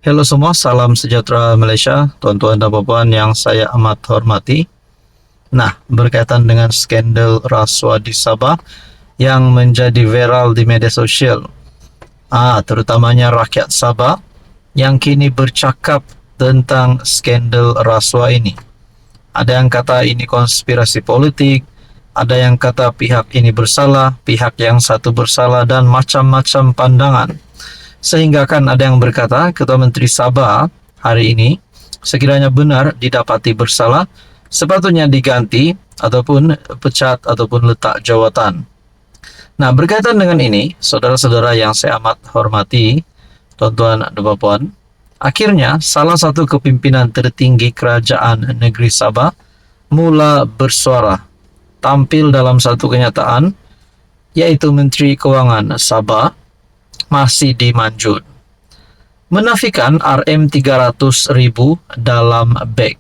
Halo semua, salam sejahtera Malaysia, tuan-tuan dan puan yang saya amat hormati. Nah, berkaitan dengan skandal rasuah di Sabah yang menjadi viral di media sosial, terutamanya rakyat Sabah yang kini bercakap tentang skandal rasuah ini. Ada yang kata ini konspirasi politik, ada yang kata pihak ini bersalah, pihak yang satu bersalah, dan macam-macam pandangan. Sehingga kan ada yang berkata Ketua Menteri Sabah hari ini sekiranya benar didapati bersalah, sepatutnya diganti ataupun pecat ataupun letak jawatan. Nah, berkaitan dengan ini, saudara-saudara yang saya amat hormati, tuan-tuan dan puan, akhirnya salah satu kepimpinan tertinggi kerajaan negeri Sabah mula bersuara, tampil dalam satu kenyataan, yaitu Menteri Kewangan Sabah Masidi Manjun menafikan RM300.000 dalam beg.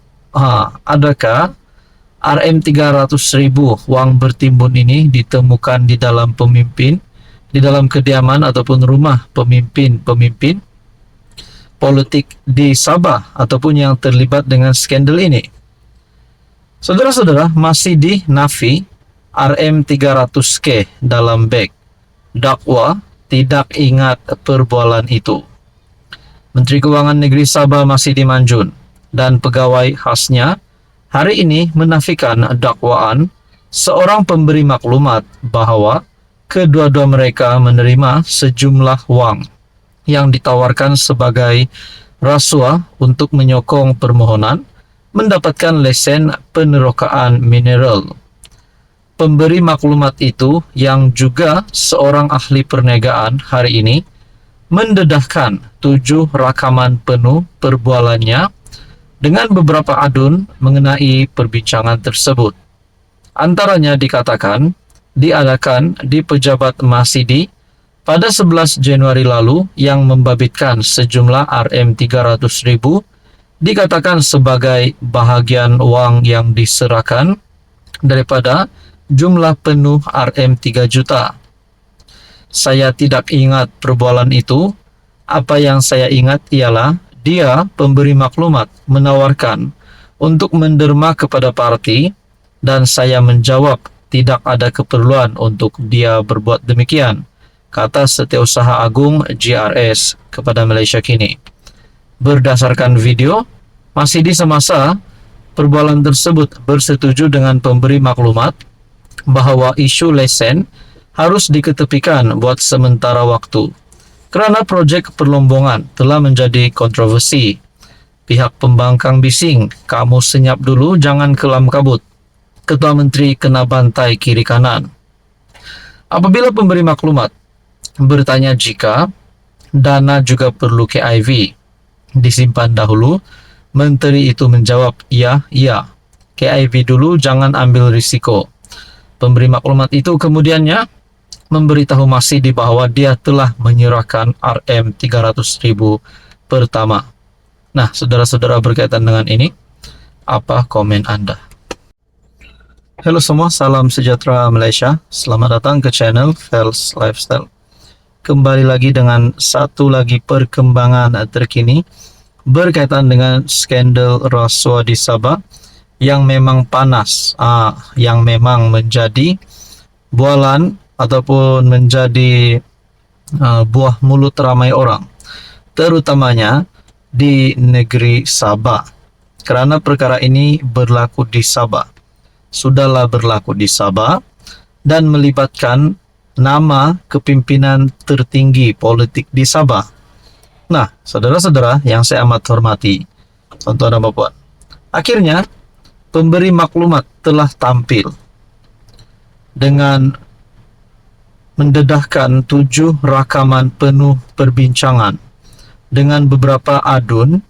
Adakah RM300.000 wang bertimbun ini ditemukan di dalam di dalam kediaman ataupun rumah pemimpin politik di Sabah ataupun yang terlibat dengan skandal ini? Saudara-saudara, Masidi nafi RM300K dalam beg. Dakwa tidak ingat perbualan itu. Menteri Keuangan Negeri Sabah Masidi Manjun dan pegawai khasnya hari ini menafikan dakwaan seorang pemberi maklumat bahwa kedua-dua mereka menerima sejumlah wang yang ditawarkan sebagai rasuah untuk menyokong permohonan mendapatkan lesen penerokaan mineral. Pemberi maklumat itu yang juga seorang ahli perniagaan hari ini mendedahkan 7 rakaman penuh perbualannya dengan beberapa adun mengenai perbincangan tersebut. Antaranya dikatakan diadakan di pejabat Masidi pada 11 Januari lalu yang membabitkan sejumlah RM300.000 dikatakan sebagai bahagian wang yang diserahkan daripada jumlah penuh RM3 juta. Saya tidak ingat perbualan itu. Apa yang saya ingat ialah dia, pemberi maklumat, menawarkan untuk menderma kepada parti dan saya menjawab tidak ada keperluan untuk dia berbuat demikian, kata Setiausaha Agung GRS kepada Malaysia Kini. Berdasarkan video, masih di semasa perbualan tersebut bersetuju dengan pemberi maklumat bahwa isu lesen harus diketepikan buat sementara waktu kerana projek perlombongan telah menjadi kontroversi. Pihak pembangkang bising, kamu senyap dulu, jangan kelam kabut. Ketua Menteri kena bantai kiri kanan. Apabila pemberi maklumat bertanya jika dana juga perlu KIV disimpan dahulu, Menteri itu menjawab, ya, KIV dulu, jangan ambil risiko. Pemberi maklumat itu kemudiannya memberitahu Masidi bahwa dia telah menyerahkan RM300.000 pertama. Nah, saudara-saudara, berkaitan dengan ini, apa komen Anda? Halo semua, salam sejahtera Malaysia. Selamat datang ke channel Fels Lifestyle. Kembali lagi dengan satu lagi perkembangan terkini berkaitan dengan skandal rasuah di Sabah yang memang panas, yang memang menjadi bualan ataupun menjadi buah mulut ramai orang, terutamanya di negeri Sabah. Kerana perkara ini berlaku di Sabah, sudahlah berlaku di Sabah dan melibatkan nama kepimpinan tertinggi politik di Sabah. Nah, saudara-saudara yang saya amat hormati, tuan-tuan dan puan, akhirnya pemberi maklumat telah tampil dengan mendedahkan 7 rakaman penuh perbincangan dengan beberapa adun.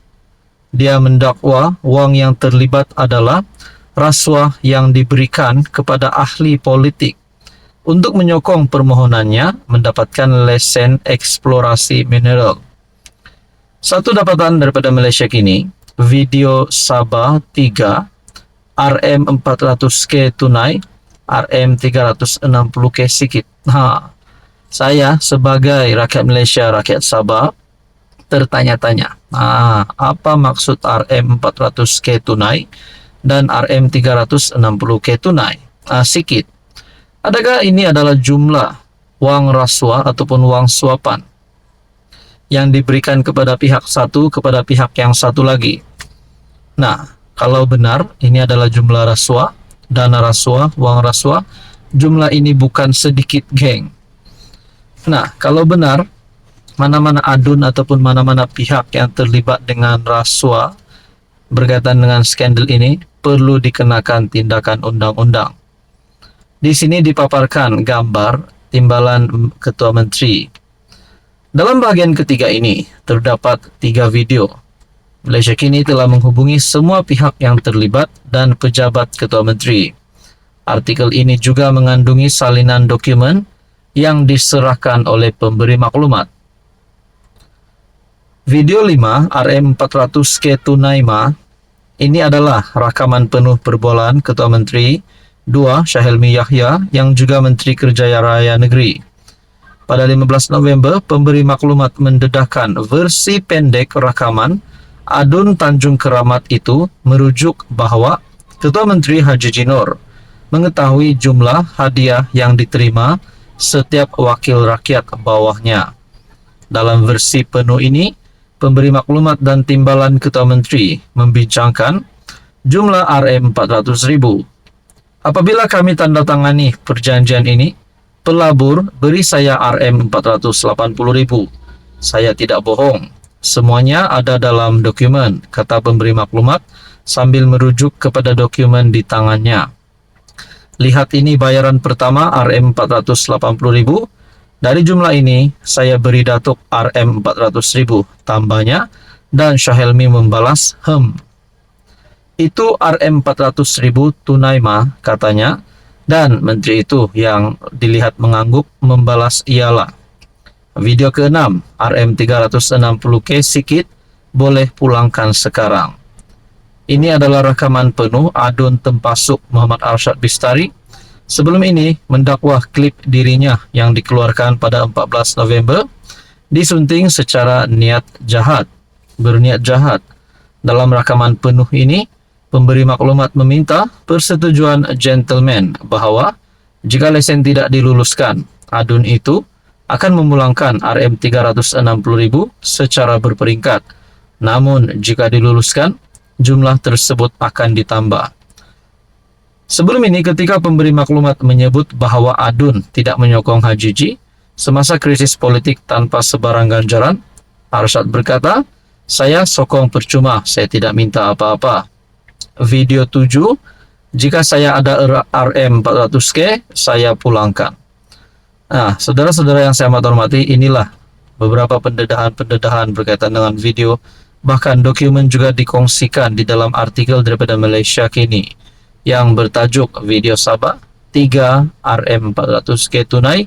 Dia mendakwa wang yang terlibat adalah rasuah yang diberikan kepada ahli politik untuk menyokong permohonannya mendapatkan lesen eksplorasi mineral. Satu dapatan daripada Malaysia Kini, video Sabah 3 RM400K tunai, RM360K sikit. Saya sebagai rakyat Malaysia, rakyat Sabah, tertanya-tanya. Apa maksud RM400K tunai dan RM360K tunai? Sikit. Adakah ini adalah jumlah wang rasuah ataupun wang suapan yang diberikan kepada pihak satu kepada pihak yang satu lagi? Nah, kalau benar ini adalah jumlah rasuah, dana rasuah, wang rasuah, jumlah ini bukan sedikit, geng. Nah, kalau benar mana-mana adun ataupun mana-mana pihak yang terlibat dengan rasuah berkaitan dengan skandal ini perlu dikenakan tindakan undang-undang. Di sini dipaparkan gambar timbalan Ketua Menteri. Dalam bahagian ketiga ini terdapat 3 video. Malaysia kini telah menghubungi semua pihak yang terlibat dan pejabat Ketua Menteri. Artikel ini juga mengandungi salinan dokumen yang diserahkan oleh pemberi maklumat. Video 5 RM400K tunai ini adalah rakaman penuh perbualan Ketua Menteri 2 Syahelmi Yahya yang juga Menteri Kerjaya Negeri. Pada 15 November, pemberi maklumat mendedahkan versi pendek rakaman Adun Tanjung Keramat itu merujuk bahawa Ketua Menteri Haji Jinor mengetahui jumlah hadiah yang diterima setiap wakil rakyat bawahnya. Dalam versi penuh ini, pemberi maklumat dan timbalan Ketua Menteri membincangkan jumlah RM400,000. Apabila kami tanda tangani perjanjian ini, pelabur beri saya RM480,000. Saya tidak bohong. Semuanya ada dalam dokumen, kata pemberi maklumat sambil merujuk kepada dokumen di tangannya. Lihat ini bayaran pertama RM480,000. Dari jumlah ini, saya beri Datuk RM400,000 tambahnya dan Syahelmi membalas, Itu RM400,000 tunai katanya, dan menteri itu yang dilihat mengangguk membalas iyalah. Video ke-6, RM360K sikit, boleh pulangkan sekarang. Ini adalah rekaman penuh Adun Tempasuk Muhammad Arsyad Bistari sebelum ini mendakwah klip dirinya yang dikeluarkan pada 14 November disunting secara berniat jahat. Dalam rakaman penuh ini, pemberi maklumat meminta persetujuan gentleman bahawa jika lesen tidak diluluskan, adun itu akan memulangkan RM360,000 secara berperingkat. Namun, jika diluluskan, jumlah tersebut akan ditambah. Sebelum ini, ketika pemberi maklumat menyebut bahawa adun tidak menyokong Haji Ji semasa krisis politik tanpa sebarang ganjaran, Arsyad berkata, saya sokong percuma, saya tidak minta apa-apa. Video 7, jika saya ada RM400K, saya pulangkan. Nah, saudara-saudara yang saya amat hormati, inilah beberapa pendedahan berkaitan dengan video, bahkan dokumen juga dikongsikan di dalam artikel daripada Malaysia Kini yang bertajuk Video Sabah 3 RM400K tunai,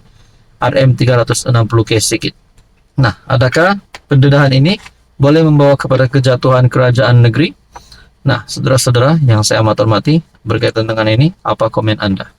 RM360K sikit. Nah, adakah pendedahan ini boleh membawa kepada kejatuhan kerajaan negeri? Nah, saudara-saudara yang saya amat hormati, berkaitan dengan ini, apa komen Anda?